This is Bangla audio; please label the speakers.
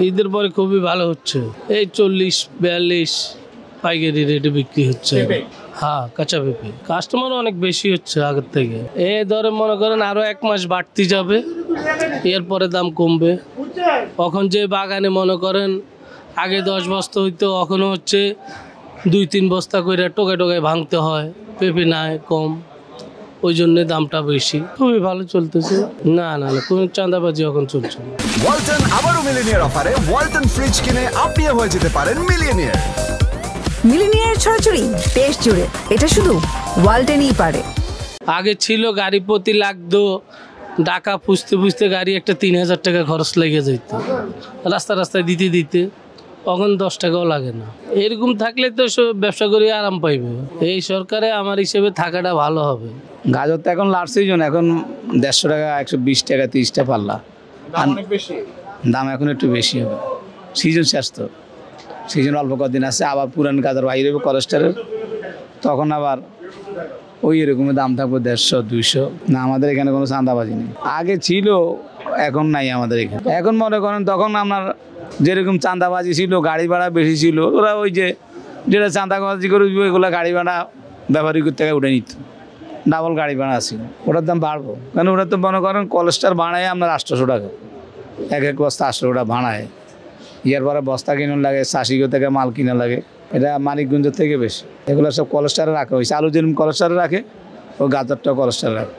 Speaker 1: ঈদের পরে খুবই ভালো হচ্ছে, এই 40-42 পাইকারি রেটে বিক্রি হচ্ছে। হ্যাঁ, কাঁচা পেঁপে কাস্টমার অনেক বেশি হচ্ছে আগের থেকে। এই ধরে মনে করেন আরো 1 মাস বাড়তি যাবে, এরপরে দাম কমবে। এখন যে বাগানে মনে করেন আগে 10 বস্তা হইতো, এখনো হচ্ছে 2-3 বস্তা করে টোকায় টোকায় ভাঙতে হয়। পেঁপে নাই, কম, ওই জন্য দামটা বেশি। খুবই ভালো চলতেছে, না না না কোনো চাঁদাবাজি এখন চলছে না।
Speaker 2: ওয়ালটন আবারও মিলিনিয়ার অফারে ওয়ালটন ফ্রিজ কিনে আপনিও হয়ে যেতে পারেন মিলিয়নিয়ার।
Speaker 3: মিলিনিয়ার ছড়াছড়ি দেশ জুড়ে, এটা শুধু ওয়ালটেনই পারে।
Speaker 1: আগে ছিল গাড়ি প্রতি লাগতো, ঢাকা পুষতে পুষতে গাড়ি একটা 3000 টাকা খরচ লেগে যেত রাস্তায় দিতে দিতে। এখন 10 টাকাও লাগে না। এরকম থাকলে তো সব ব্যবসা করে আরাম পাইবে। এই সরকারে আমার হিসেবে থাকাটা ভালো হবে।
Speaker 4: গাজর তো এখন লাস্ট সিজন, এখন 150 টাকা, 120 টাকা, 30 টাকা পাল্লা। দাম এখন একটু বেশি হবে, সিজন শেষ তো, সিজন অল্প কদিন আছে, আবার পুরান গাজর বাইরে হবে কোলেস্টারের, তখন আবার ওই এরকমের দাম থাকবে 150-200। না, আমাদের এখানে কোনো চাঁদাবাজি নেই। আগে ছিল, এখন নাই আমাদের এখানে। এখন মনে করেন তখন আপনার যেরকম চাঁদাবাজি ছিল, গাড়ি ভাড়া বেশি ছিল, ওরা ওই যে যেটা চাঁদাবাজি করে ওইগুলো গাড়ি ভাড়া ব্যবহারিক থেকে উঠে নিত, ডাবল গাড়ি ভাড়া ছিল। ওটার দাম বাড়বো, কারণ ওটা তো মনে করেন কোলেস্টার বানায় আপনার 800 টাকা, এক বস্তা 800 টাকা ভাড়ায়। ইয়ার পরে বস্তা কিনে লাগে, চাষিগো থেকে মাল কিনা লাগে, এটা মানিকগঞ্জের থেকে বেশি। এগুলো সব কোলেস্টারে রাখা হয়েছে। আলু যেরকম কোলেস্টারে রাখে, ও গাজরটাও কোলেস্টারে রাখে।